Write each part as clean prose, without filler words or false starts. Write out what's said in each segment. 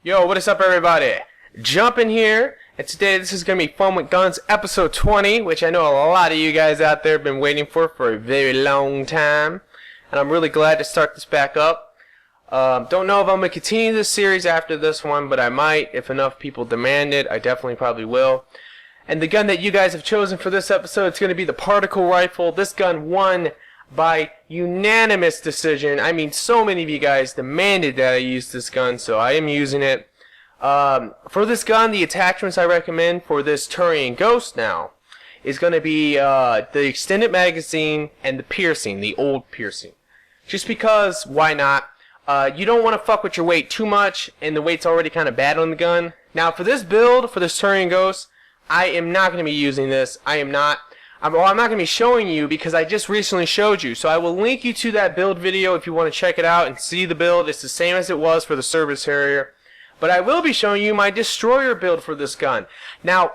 Yo, what is up everybody? Jumpin' here, and today this is going to be Fun with Guns episode 20, which I know a lot of you guys out there have been waiting for a very long time. And I'm really glad to start this back up. Don't know if I'm going to continue this series after this one, but I might. If enough people demand it, I definitely probably will. And the gun that you guys have chosen for this episode is going to be the particle rifle. This gun won by unanimous decision. I mean, so many of you guys demanded that I use this gun, so I am using it. For this gun, the attachments I recommend for this Turian Ghost now is going to be the extended magazine and the piercing, the old piercing. Just because, why not? You don't want to fuck with your weight too much, and the weight's already kind of bad on the gun. Now, for this build, for this Turian Ghost, I am not going to be using this. I'm not going to be showing you because I just recently showed you. So I will link you to that build video if you want to check it out and see the build. It's the same as it was for the Service Harrier. But I will be showing you my Destroyer build for this gun. Now,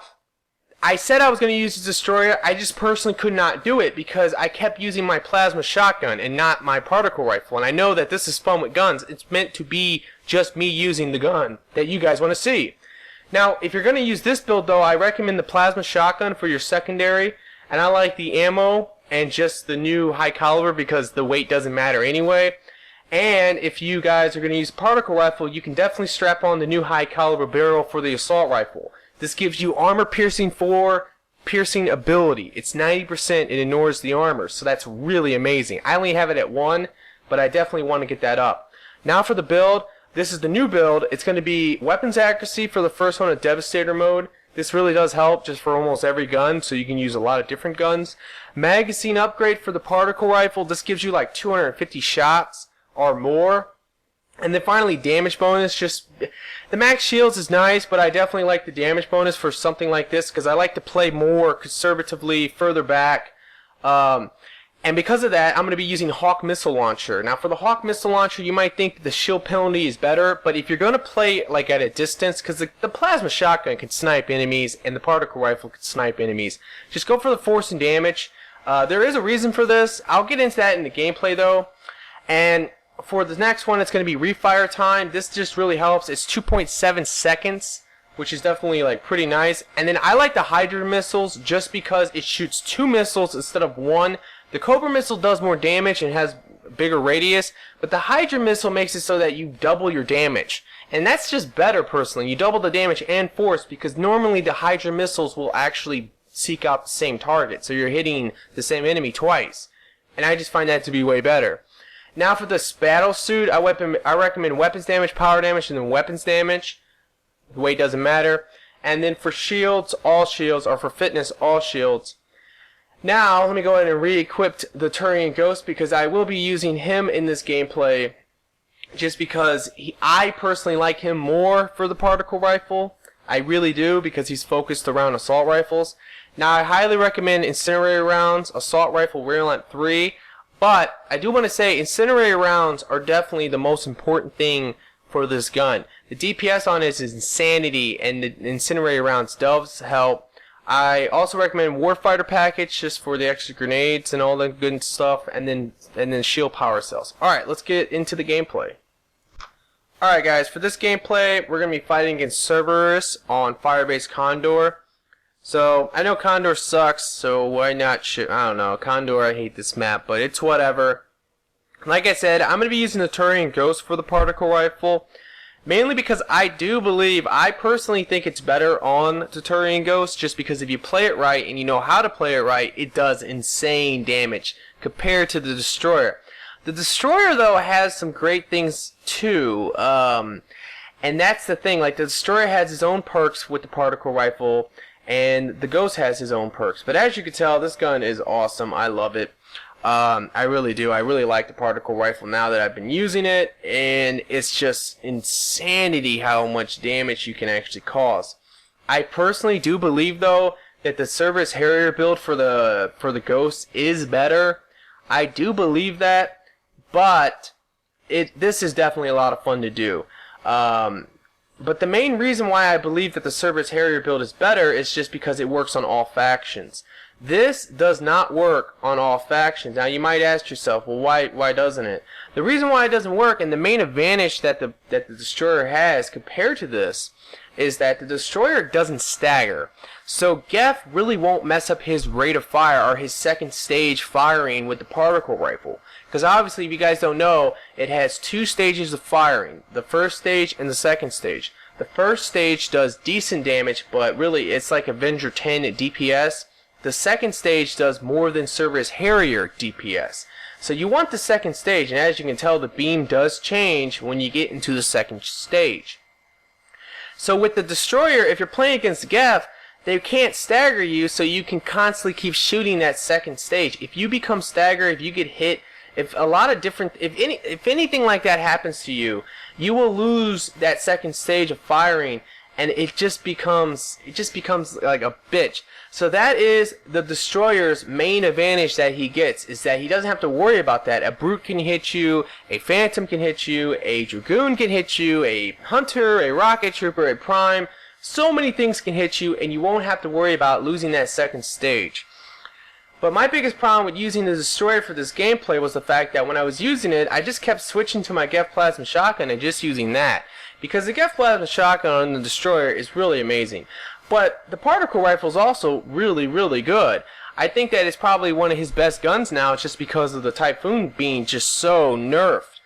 I said I was going to use the Destroyer. I just personally could not do it because I kept using my plasma shotgun and not my particle rifle. And I know that this is Fun with Guns. It's meant to be just me using the gun that you guys want to see. Now, if you're going to use this build, though, I recommend the plasma shotgun for your secondary. And I like the ammo and just the new high caliber because the weight doesn't matter anyway. And if you guys are going to use particle rifle, you can definitely strap on the new high caliber barrel for the assault rifle. This gives you armor piercing 4 piercing ability. It's 90%, it ignores the armor, so that's really amazing. I only have it at 1, but I definitely want to get that up. Now for the build, this is the new build. It's going to be weapons accuracy for the first one, a Devastator mode. This really does help just for almost every gun, so you can use a lot of different guns. Magazine upgrade for the particle rifle. This gives you like 250 shots or more. And then finally, damage bonus. Just the max shields is nice, but I definitely like the damage bonus for something like this because I like to play more conservatively, further back. And because of that, I'm going to be using Hawk Missile Launcher. Now, for the Hawk Missile Launcher, you might think the shield penalty is better, but if you're going to play like at a distance, because the plasma shotgun can snipe enemies and the particle rifle can snipe enemies, just go for the force and damage. There is a reason for this. I'll get into that in the gameplay, though. And for the next one, it's going to be refire time. This just really helps. It's 2.7 seconds, which is definitely like pretty nice. And then I like the Hydra missiles just because it shoots 2 missiles instead of 1. The Cobra missile does more damage and has bigger radius, but the Hydra missile makes it so that you double your damage. And that's just better personally. You double the damage and force because normally the Hydra missiles will actually seek out the same target. So you're hitting the same enemy twice. And I just find that to be way better. Now for this battle suit, I recommend weapons damage, power damage, and then weapons damage. The weight doesn't matter. And then for shields, all shields, or for fitness, all shields. Now, let me go ahead and re-equip the Turian Ghost because I will be using him in this gameplay just because I personally like him more for the particle rifle. I really do because he's focused around assault rifles. Now, I highly recommend incendiary rounds, assault rifle rear length 3, but I do want to say incendiary rounds are definitely the most important thing for this gun. The DPS on this is insanity and the incendiary rounds does help. I also recommend Warfighter package just for the extra grenades and all the good stuff, and then shield power cells. Alright, let's get into the gameplay. Alright guys, for this gameplay, we're going to be fighting against Cerberus on Firebase Condor. So, I know Condor sucks, so why not I don't know, Condor, I hate this map, but it's whatever. Like I said, I'm going to be using the Turian Ghost for the particle rifle. Mainly because I personally think it's better on the Turian Ghost, just because if you play it right and you know how to play it right, it does insane damage compared to the Destroyer. The Destroyer, though, has some great things, too, and that's the thing, like, the Destroyer has his own perks with the particle rifle, and the Ghost has his own perks. But as you can tell, this gun is awesome. I love it. I really do. I really like the particle rifle now that I've been using it, and it's just insanity how much damage you can actually cause. I personally do believe, though, that the Service Harrier build for the Ghost is better. I do believe that, but this is definitely a lot of fun to do. But the main reason why I believe that the Cerberus Harrier build is better is just because it works on all factions. This does not work on all factions. Now you might ask yourself, well, why doesn't it? The reason why it doesn't work, and the main advantage that the Destroyer has compared to this, is that the Destroyer doesn't stagger. So Geff really won't mess up his rate of fire or his second stage firing with the particle rifle. Because obviously, if you guys don't know, it has two stages of firing. The first stage and the second stage. The first stage does decent damage, but really it's like Avenger 10 at DPS. The second stage does more than Cerberus Harrier DPS. So you want the second stage, and as you can tell, the beam does change when you get into the second stage. So with the Destroyer, if you're playing against Geff, they can't stagger you, so you can constantly keep shooting that second stage. If you become staggered, if you get hit, if anything like that happens to you, you will lose that second stage of firing, and it just becomes like a bitch. So that is the Destroyer's main advantage that he gets, is that he doesn't have to worry about that. A Brute can hit you, a Phantom can hit you, a Dragoon can hit you, a Hunter, a Rocket Trooper, a Prime. So many things can hit you, and you won't have to worry about losing that second stage. But my biggest problem with using the Destroyer for this gameplay was the fact that when I was using it, I just kept switching to my Geff Plasma Shotgun and just using that. Because the Geff Plasma Shotgun on the Destroyer is really amazing. But the particle rifle is also really, really good. I think that it's probably one of his best guns now, just because of the Typhoon being just so nerfed.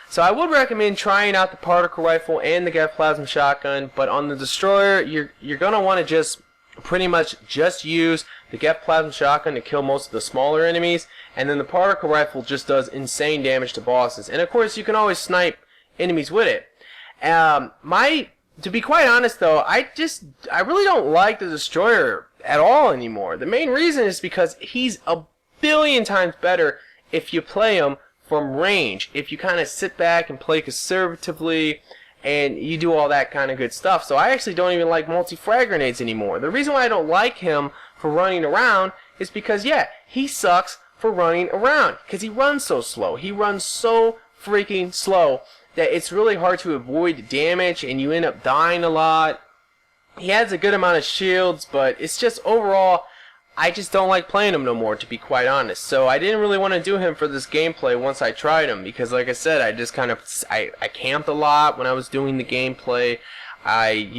So I would recommend trying out the particle rifle and the Geff Plasma Shotgun, but on the Destroyer, you're gonna want to just pretty much just use the Geff Plasma Shotgun to kill most of the smaller enemies, and then the particle rifle just does insane damage to bosses. And of course, you can always snipe enemies with it. To be quite honest though, I really don't like the Destroyer at all anymore. The main reason is because he's a billion times better if you play him from range. If you kind of sit back and play conservatively and you do all that kind of good stuff. So I actually don't even like multi-frag grenades anymore. The reason why I don't like him for running around is because, yeah, he sucks for running around. Because he runs so slow. He runs so freaking slow that it's really hard to avoid damage, and you end up dying a lot. He has a good amount of shields, but it's just overall, I just don't like playing him no more, to be quite honest. So I didn't really want to do him for this gameplay once I tried him, because like I said, I just kind of, I camped a lot when I was doing the gameplay. I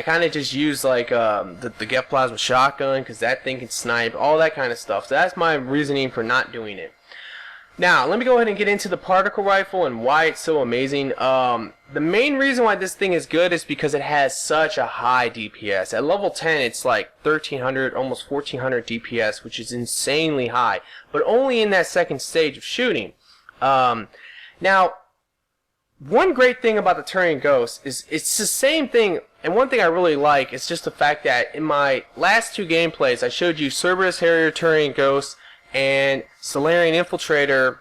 kind of just used like the Geff Plasma Shotgun, because that thing can snipe, all that kind of stuff. So that's my reasoning for not doing it. Now, let me go ahead and get into the particle rifle and why it's so amazing. The main reason why this thing is good is because it has such a high DPS. At level 10, it's like 1300, almost 1400 DPS, which is insanely high, but only in that second stage of shooting. Now, one great thing about the Turian Ghost is it's the same thing, and one thing I really like is just the fact that in my last two gameplays, I showed you Cerberus Harrier Turian Ghost and Solarian Infiltrator.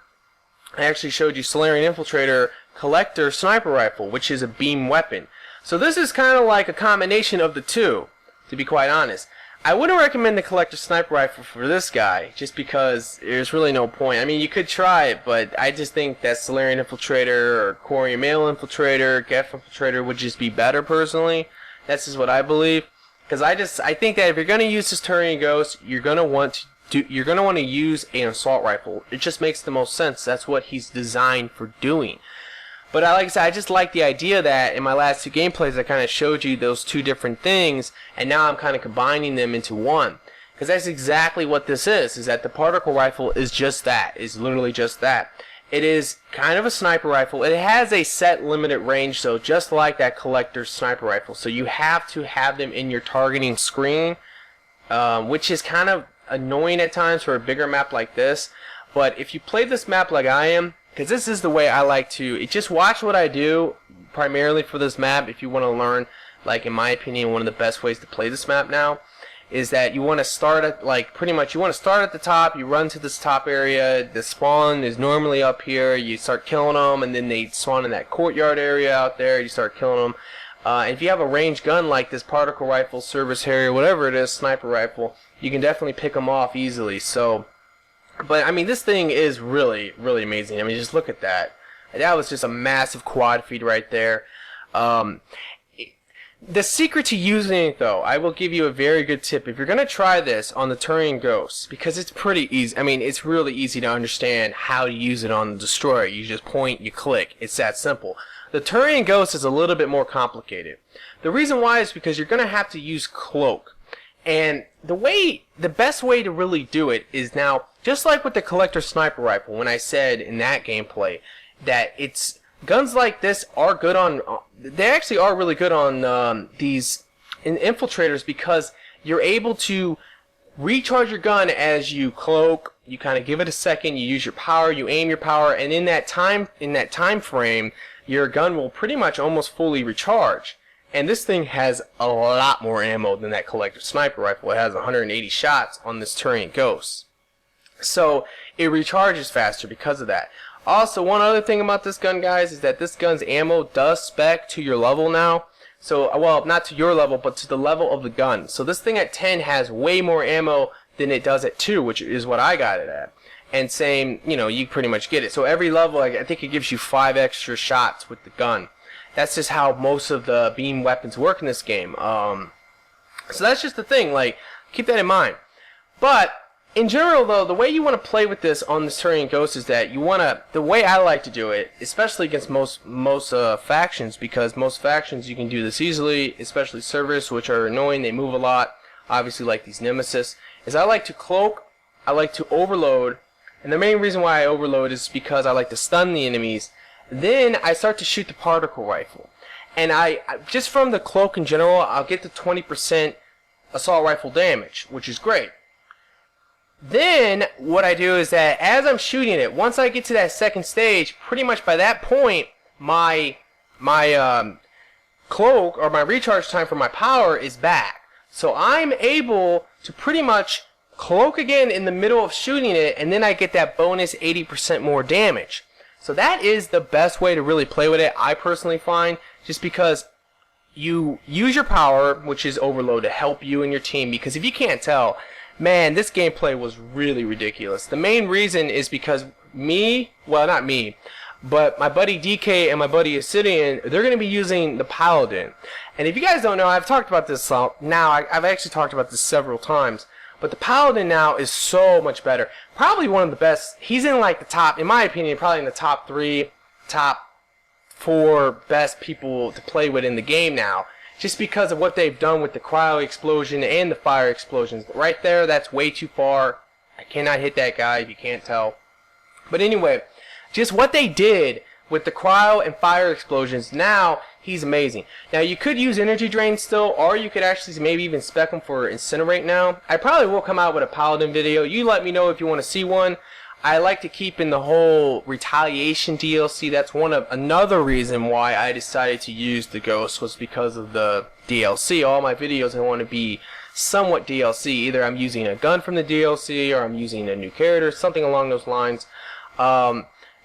I actually showed you Solarian Infiltrator Collector Sniper Rifle, which is a beam weapon. So this is kind of like a combination of the two, to be quite honest. I wouldn't recommend the Collector Sniper Rifle for this guy, just because there's really no point. I mean, you could try it, but I just think that Solarian Infiltrator or Corian Male Infiltrator, Geff Infiltrator would just be better personally. That's just what I believe. Because I think that if you're going to use this Turian Ghost, you're going to want to use an assault rifle. It just makes the most sense. That's what he's designed for doing. But like I said, I just like the idea that in my last two gameplays I kind of showed you those two different things, and now I'm kind of combining them into one. Because that's exactly what this is that the particle rifle is just that. It's literally just that. It is kind of a sniper rifle. It has a set limited range, so just like that collector sniper rifle. So you have to have them in your targeting screen, which is kind of annoying at times for a bigger map like this. But if you play this map like I am, because this is the way I like to, just watch what I do primarily for this map. If you want to learn, like in my opinion, one of the best ways to play this map now is that you want to start at, like, pretty much you want to start at the top, you run to this top area, the spawn is normally up here, you start killing them, and then they spawn in that courtyard area out there, you start killing them. If you have a ranged gun like this particle rifle, Cerberus Harrier, whatever it is, sniper rifle, you can definitely pick them off easily. So, but I mean, this thing is really, really amazing. I mean, just look at that. That was just a massive quad feed right there. The secret to using it, though, I will give you a very good tip. If you're going to try this on the Turian Ghost, because it's pretty easy. I mean, it's really easy to understand how to use it on the Destroyer. You just point, you click. It's that simple. The Turian Ghost is a little bit more complicated. The reason why is because you're going to have to use Cloak. And the best way to really do it is now, just like with the Collector Sniper Rifle, when I said in that gameplay that it's guns like this are good on, they actually are really good on these infiltrators, because you're able to recharge your gun as you cloak. You kind of give it a second, you use your power, you aim your power, and in that time frame, your gun will pretty much almost fully recharge. And this thing has a lot more ammo than that Collector Sniper Rifle. It has 180 shots on this Turian Ghost. So it recharges faster because of that. Also, one other thing about this gun, guys, is that this gun's ammo does spec to your level now. So, well, not to your level, but to the level of the gun. So this thing at 10 has way more ammo than it does at 2, which is what I got it at. And same, you know, you pretty much get it. So every level, I think it gives you 5 extra shots with the gun. That's just how most of the beam weapons work in this game. So that's just the thing, like, keep that in mind. But in general, though, the way you want to play with this on the Turian Ghost is that you want to, the way I like to do it, especially against most factions, because most factions you can do this easily, especially servers, which are annoying, they move a lot, obviously like these Nemesis, is I like to cloak, I like to overload, and the main reason why I overload is because I like to stun the enemies. Then I start to shoot the particle rifle. And I just from the cloak in general, I'll get the 20% assault rifle damage, which is great. Then what I do is that as I'm shooting it, once I get to that second stage, pretty much by that point, my cloak, or my recharge time for my power, is back. So I'm able to pretty much cloak again in the middle of shooting it, and then I get that bonus 80% more damage. So that is the best way to really play with it, I personally find, just because you use your power, which is overload, to help you and your team. Because if you can't tell, man, this gameplay was really ridiculous. The main reason is because well, not me, but my buddy DK and my buddy Acidian, they're going to be using the Paladin. And if you guys don't know, I've talked about this now, I've actually talked about this several times. But the Paladin now is so much better. Probably one of the best. He's in like the top, in my opinion, probably in the top 3, top 4 best people to play with in the game now. Just because of what they've done with the cryo explosion and the fire explosions. Right there, that's way too far. I cannot hit that guy if you can't tell. But anyway, just what they did with the cryo and fire explosions, now he's amazing. Now you could use energy drain still, or you could actually maybe even spec him for incinerate now. I probably will come out with a Paladin video. You let me know if you want to see one. I like to keep in the whole retaliation DLC. That's another reason why I decided to use the Ghost, was because of the DLC. All my videos I want to be somewhat DLC. Either I'm using a gun from the DLC, or I'm using a new character, something along those lines.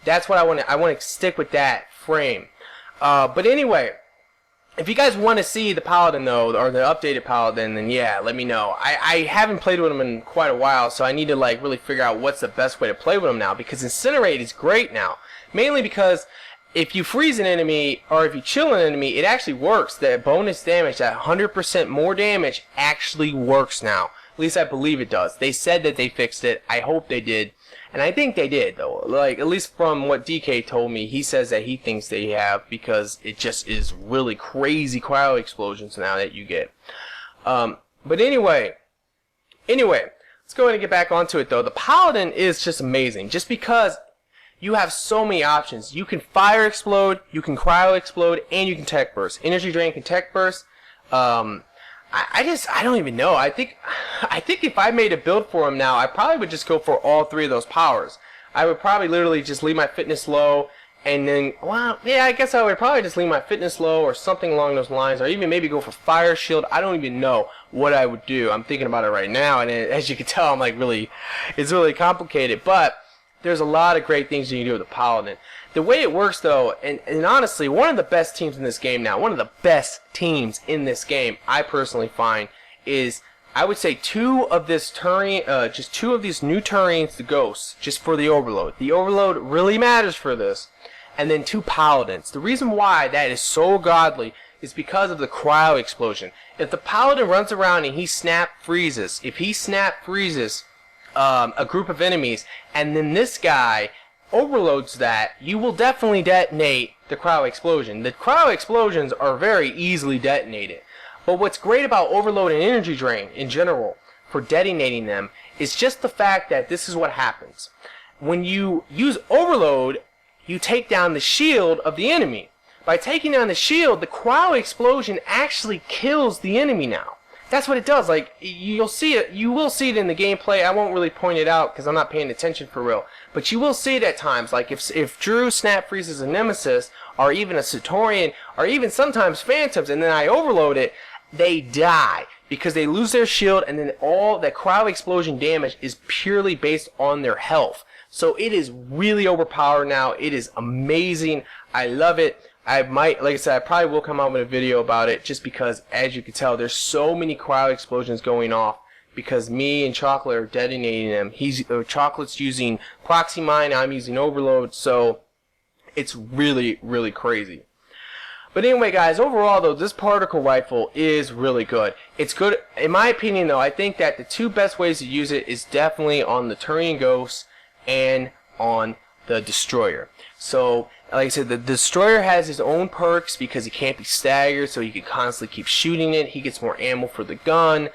That's what I want to stick with that frame. But anyway, if you guys want to see the Paladin though, or the updated Paladin, then yeah, let me know. I haven't played with him in quite a while, so I need to like really figure out what's the best way to play with him now, because Incinerate is great now. Mainly because if you freeze an enemy, or if you chill an enemy, it actually works. That bonus damage, that 100% more damage, actually works now. At least I believe it does. They said that they fixed it. I hope they did. And I think they did, though. Like, at least from what DK told me, he says that he thinks they have, because it just is really crazy cryo explosions now that you get. But anyway, let's go ahead and get back onto it, though. The Paladin is just amazing, just because you have so many options. You can fire explode, you can cryo explode, and you can tech burst. Energy drain can tech burst. I don't even know. I think if I made a build for him now, I probably would just go for all 3 of those powers. I would probably literally just leave my fitness low, and then, well, yeah, I guess I would probably just leave my fitness low or something along those lines, or even maybe go for fire shield. I don't even know what I would do. I'm thinking about it right now, and as you can tell, I'm like it's really complicated, but there's a lot of great things you can do with the Paladin. The way it works, though, and honestly, one of the best teams in this game now, one of the best teams in this game, I personally find, is, I would say, 2 of this Turian, just 2 of these new Turians, the Ghosts, just for the Overload. The Overload really matters for this. and then 2 paladins. The reason why that is so godly is because of the cryo explosion. If the paladin runs around and he snap freezes, a group of enemies, and then this guy overloads that, you will definitely detonate the cryo explosion. The cryo explosions are very easily detonated. But what's great about overload and energy drain in general for detonating them is just the fact that this is what happens. When you use overload, you take down the shield of the enemy. By taking down the shield, the cryo explosion actually kills the enemy now. That's what it does. Like, you'll see it. You will see it in the gameplay. I won't really point it out because I'm not paying attention for real. But you will see it at times. Like if Drew snap freezes a Nemesis, or even a Satorian, or even sometimes Phantoms, and then I overload it, they die because they lose their shield, and then all that cryo explosion damage is purely based on their health. So it is really overpowered now. It is amazing. I love it. I might, like I said, I probably will come out with a video about it just because, as you can tell, there's so many cryo explosions going off because me and Chocolate are detonating them. Chocolate's using Proxy Mine, I'm using Overload, so it's really, really crazy. But anyway, guys, overall, though, this particle rifle is really good. It's good, in my opinion, though. I think that the 2 best ways to use it is definitely on the Turian Ghost and on the Destroyer. So, like I said, the Destroyer has his own perks because he can't be staggered, so he can constantly keep shooting it. He gets more ammo for the gun.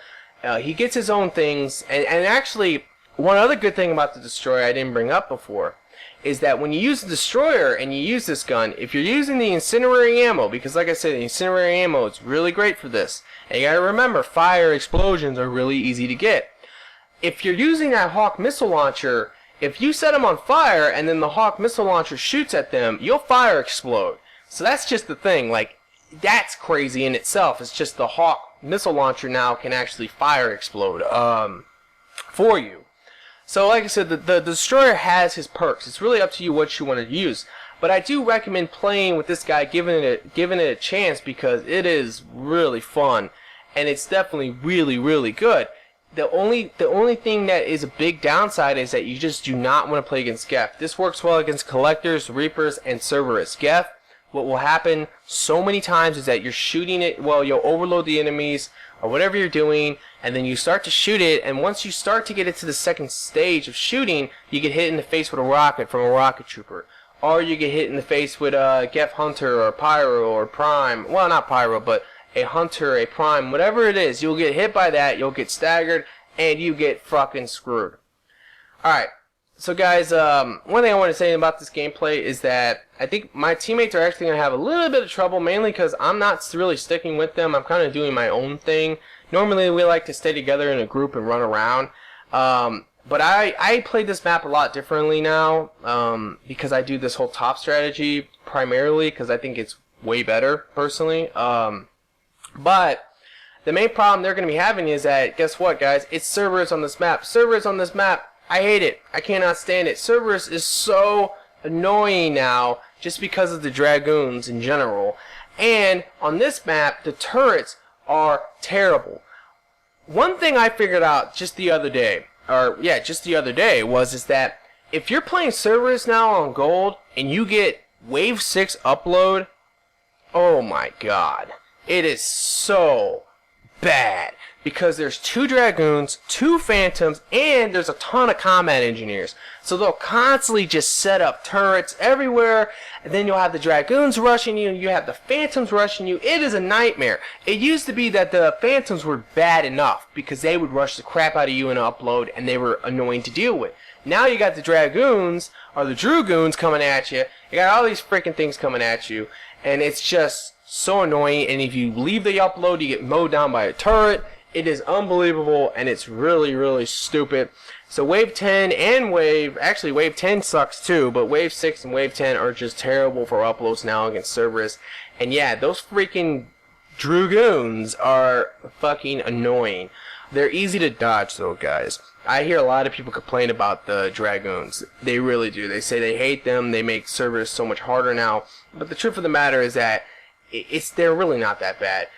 He gets his own things. And actually, one other good thing about the Destroyer I didn't bring up before is that when you use the Destroyer and you use this gun, if you're using the incendiary ammo, because like I said, the incendiary ammo is really great for this. And you gotta remember, fire explosions are really easy to get. If you're using that Hawk missile launcher, if you set them on fire and then the Hawk missile launcher shoots at them, you'll fire explode. So that's just the thing. Like, that's crazy in itself. It's just the Hawk missile launcher now can actually fire explode for you. So like I said, the Destroyer has his perks. It's really up to you what you want to use. But I do recommend playing with this guy, giving it a chance, because it is really fun and it's definitely really, really good. The only thing that is a big downside is that you just do not want to play against Geth. This works well against Collectors, Reapers, and Cerberus. Geth, what will happen so many times is that you're shooting it, well, you'll overload the enemies, or whatever you're doing, and then you start to shoot it, and once you start to get it to the second stage of shooting, you get hit in the face with a rocket from a rocket trooper. Or you get hit in the face with a Geth Hunter, or Pyro, or Prime, well, not Pyro, but a Hunter, a Prime, whatever it is, you'll get hit by that, you'll get staggered, and you get fucking screwed. Alright, so guys, one thing I want to say about this gameplay is that I think my teammates are actually going to have a little bit of trouble, mainly because I'm not really sticking with them. I'm kind of doing my own thing. Normally we like to stay together in a group and run around, but I play this map a lot differently now, because I do this whole top strategy primarily because I think it's way better, personally. But the main problem they're going to be having is that, guess what, guys? It's Cerberus on this map. Cerberus on this map, I hate it. I cannot stand it. Cerberus is so annoying now just because of the Dragoons in general. And on this map, the turrets are terrible. One thing I figured out just the other day, is that if you're playing Cerberus now on Gold and you get Wave 6 upload, oh my god. It is so bad because there's 2 Dragoons, 2 Phantoms, and there's a ton of combat engineers. So they'll constantly just set up turrets everywhere, and then you'll have the Dragoons rushing you, and you have the Phantoms rushing you. It is a nightmare. It used to be that the Phantoms were bad enough because they would rush the crap out of you in an upload, and they were annoying to deal with. Now you got the Dragoons, or the Dragoons coming at you. You got all these freaking things coming at you, and it's just so annoying. And if you leave the upload, you get mowed down by a turret. It is unbelievable, and it's really, really stupid. So Wave 10 and Wave 10 sucks too, but Wave 6 and Wave 10 are just terrible for uploads now against Cerberus. And yeah, those freaking Dragoons are fucking annoying. They're easy to dodge though, guys. I hear a lot of people complain about the Dragoons. They really do. They say they hate them. They make Cerberus so much harder now. But the truth of the matter is that they're really not that bad.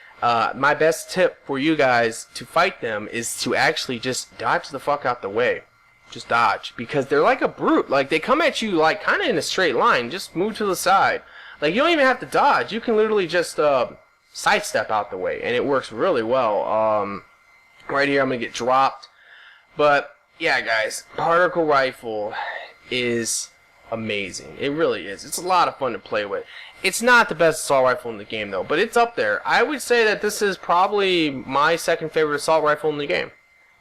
My best tip for you guys to fight them is to actually just dodge the fuck out the way. just dodge, because they're like a brute. Like, they come at you like kind of in a straight line. Just move to the side. Like, you don't even have to dodge. You can literally just sidestep out the way, and it works really well. Right here, I'm gonna get dropped. But yeah, guys, particle rifle is amazing. It really is. It's a lot of fun to play with. It's not the best assault rifle in the game, though, but it's up there. I would say that this is probably my second favorite assault rifle in the game.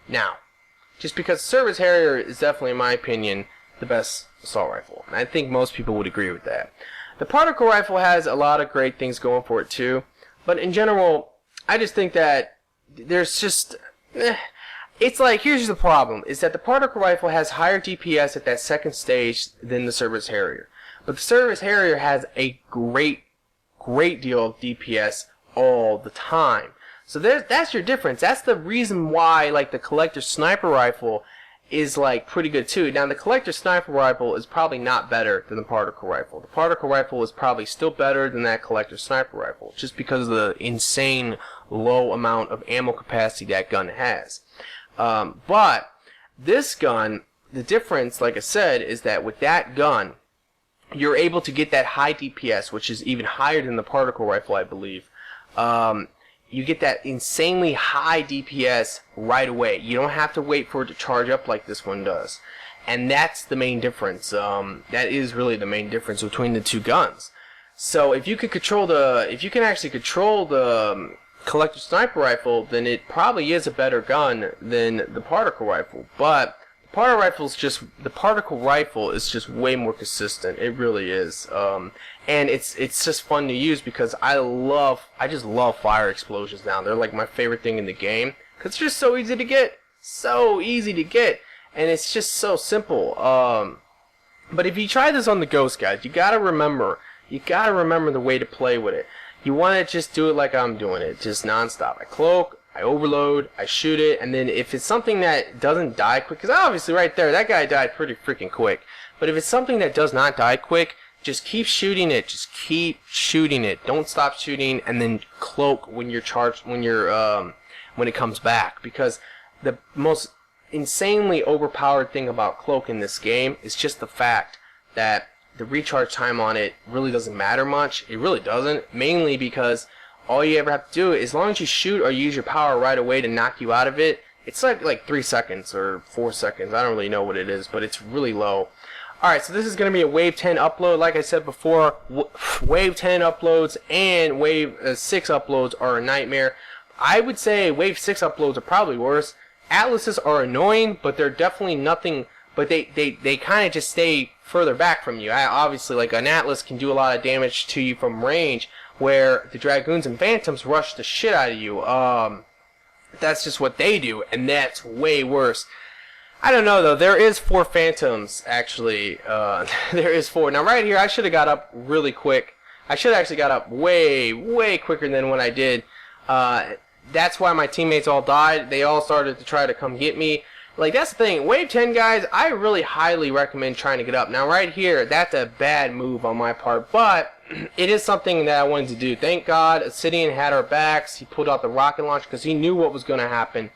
Now, just because Service Harrier is definitely, in my opinion, the best assault rifle. And I think most people would agree with that. The particle rifle has a lot of great things going for it, too. But in general, I just think that there's just... It's like, here's the problem, is that the particle rifle has higher DPS at that second stage than the Service Harrier. But the Service Harrier has a great deal of DPS all the time. So that's your difference. That's the reason why, like, the Collector Sniper Rifle is, like, pretty good too. Now, the Collector Sniper Rifle is probably not better than the Particle Rifle. The Particle Rifle is probably still better than that Collector Sniper Rifle, just because of the insane low amount of ammo capacity that gun has. But this gun, the difference, like I said, is that with that gun, you're able to get that high DPS, which is even higher than the Particle Rifle, I believe. You get that insanely high DPS right away. You don't have to wait for it to charge up like this one does. And that's the main difference. That is really the main difference between the two guns. So if you can actually control the Collector Sniper Rifle, then it probably is a better gun than the Particle Rifle. But the Particle Rifle is just way more consistent. It really is. And it's just fun to use because I just love fire explosions now. They're like my favorite thing in the game because it's just so easy to get. So easy to get. And it's just so simple. But if you try this on the Ghost, guys, you gotta remember the way to play with it. You want to just do it like I'm doing it, just non-stop. I cloak, I overload, I shoot it, and then if it's something that doesn't die quick, because obviously right there, that guy died pretty freaking quick. But if it's something that does not die quick, just keep shooting it. Just keep shooting it. Don't stop shooting, and then cloak when you're charged, when it comes back. Because the most insanely overpowered thing about cloak in this game is just the fact that the recharge time on it really doesn't matter much. It really doesn't. Mainly because all you ever have to do, as long as you shoot or use your power right away to knock you out of it, it's like 3 seconds or 4 seconds. I don't really know what it is, but it's really low. Alright, so this is going to be a Wave 10 upload. Like I said before, Wave 10 uploads and Wave 6 uploads are a nightmare. I would say Wave 6 uploads are probably worse. Atlases are annoying, but they're definitely nothing... But they kind of just stay further back from you. Obviously, like an Atlas can do a lot of damage to you from range, where the Dragoons and Phantoms rush the shit out of you. That's just what they do, and that's way worse. I don't know, though. There is 4 Phantoms, actually. There is 4. Now, right here, I should have got up really quick. I should have actually got up way, way quicker than what I did. That's why my teammates all died. They all started to try to come get me. Like, that's the thing. Wave 10, guys, I really highly recommend trying to get up. Now, right here, that's a bad move on my part, but it is something that I wanted to do. Thank God Obsidian had our backs. He pulled out the rocket launcher because he knew what was going to happen.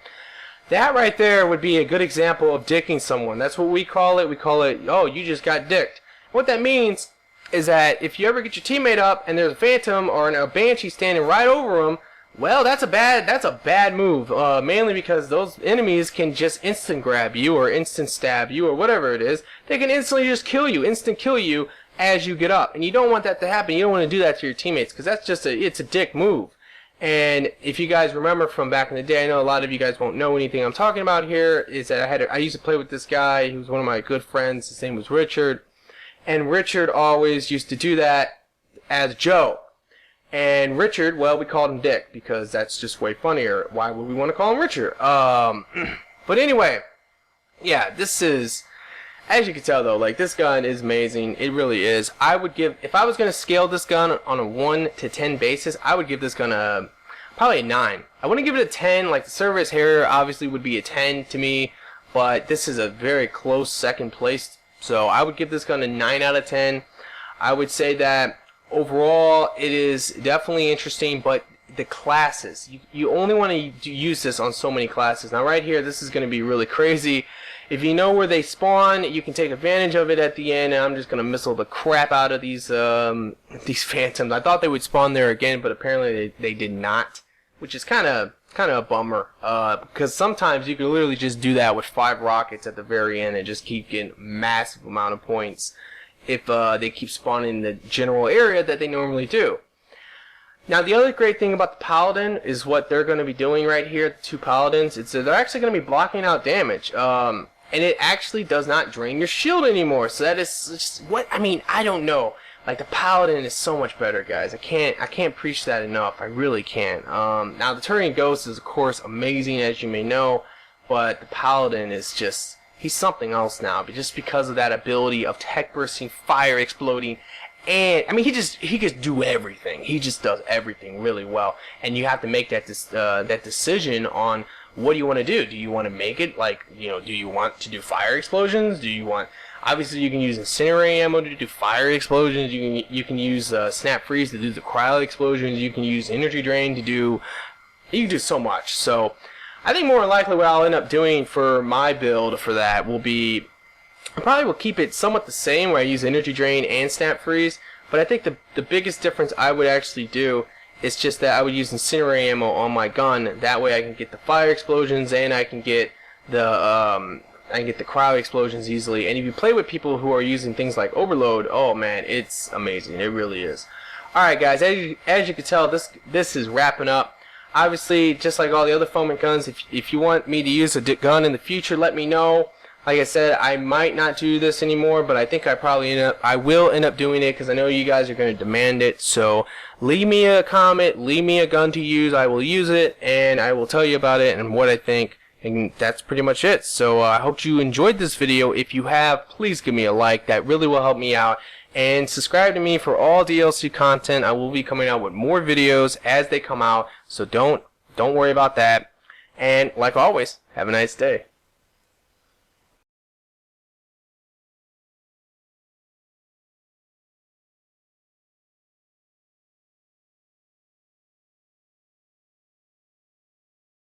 That right there would be a good example of dicking someone. That's what we call it. We call it, oh, you just got dicked. What that means is that if you ever get your teammate up and there's a Phantom or a Banshee standing right over him, well, that's a bad move, mainly because those enemies can just instant grab you or instant stab you or whatever it is. They can instantly just kill you, instant kill you as you get up. And you don't want that to happen. You don't want to do that to your teammates because that's just it's a dick move. And if you guys remember from back in the day, I know a lot of you guys won't know anything I'm talking about here, is that I used to play with this guy. He was one of my good friends. His name was Richard. And Richard always used to do that as Joe. And Richard, well, we called him Dick because that's just way funnier. Why would we want to call him Richard? But anyway, yeah, this is, as you can tell though, like this gun is amazing. It really is. I would give, if I was going to scale this gun on a 1 to 10 basis, I would give this gun probably a 9. I wouldn't give it a 10. Like the Service Harrier obviously would be a 10 to me, but this is a very close second place. So I would give this gun a 9 out of 10. I would say that overall, it is definitely interesting, but the classes, you only want to use this on so many classes. Now right here, this is going to be really crazy. if you know where they spawn, you can take advantage of it at the end. And I'm just gonna missile the crap out of these phantoms. I thought they would spawn there again, but apparently they did not, which is kind of a bummer. Because sometimes you can literally just do that with 5 rockets at the very end and just keep getting massive amount of points if they keep spawning in the general area that they normally do. Now, the other great thing about the Paladin is what they're going to be doing right here, the 2 Paladins. It's they're actually going to be blocking out damage. And it actually does not drain your shield anymore. So that is just, what, I mean, I don't know. Like, the Paladin is so much better, guys. I can't preach that enough. I really can't. Now, the Turian Ghost is, of course, amazing, as you may know. But the Paladin is just, he's something else now. But just because of that ability of tech bursting, fire exploding. And I mean, he just do everything. He just does everything really well. And you have to make that that decision on what do you want to do. Do you want to make it like, you know, do you want to do fire explosions? Do you want, obviously you can use incinerate ammo to do fire explosions. You can use snap freeze to do the cryo explosions. You can use energy drain to do, you can do so much. So I think more than likely what I'll end up doing for my build for that will be, I probably will keep it somewhat the same where I use energy drain and snap freeze, but I think the biggest difference I would actually do is just that I would use incinerate ammo on my gun. That way I can get the fire explosions and I can get the cryo explosions easily. And if you play with people who are using things like overload, oh man, it's amazing. It really is. Alright guys, as you can tell, this is wrapping up. Obviously, just like all the other foaming guns, if you want me to use a gun in the future, let me know. Like I said, I might not do this anymore, but I think I will end up doing it because I know you guys are going to demand it. So leave me a comment, leave me a gun to use. I will use it, and I will tell you about it and what I think. And that's pretty much it. So I hope you enjoyed this video. If you have, please give me a like. That really will help me out. And subscribe to me for all DLC content. I will be coming out with more videos as they come out. So don't worry about that. And like always, have a nice day.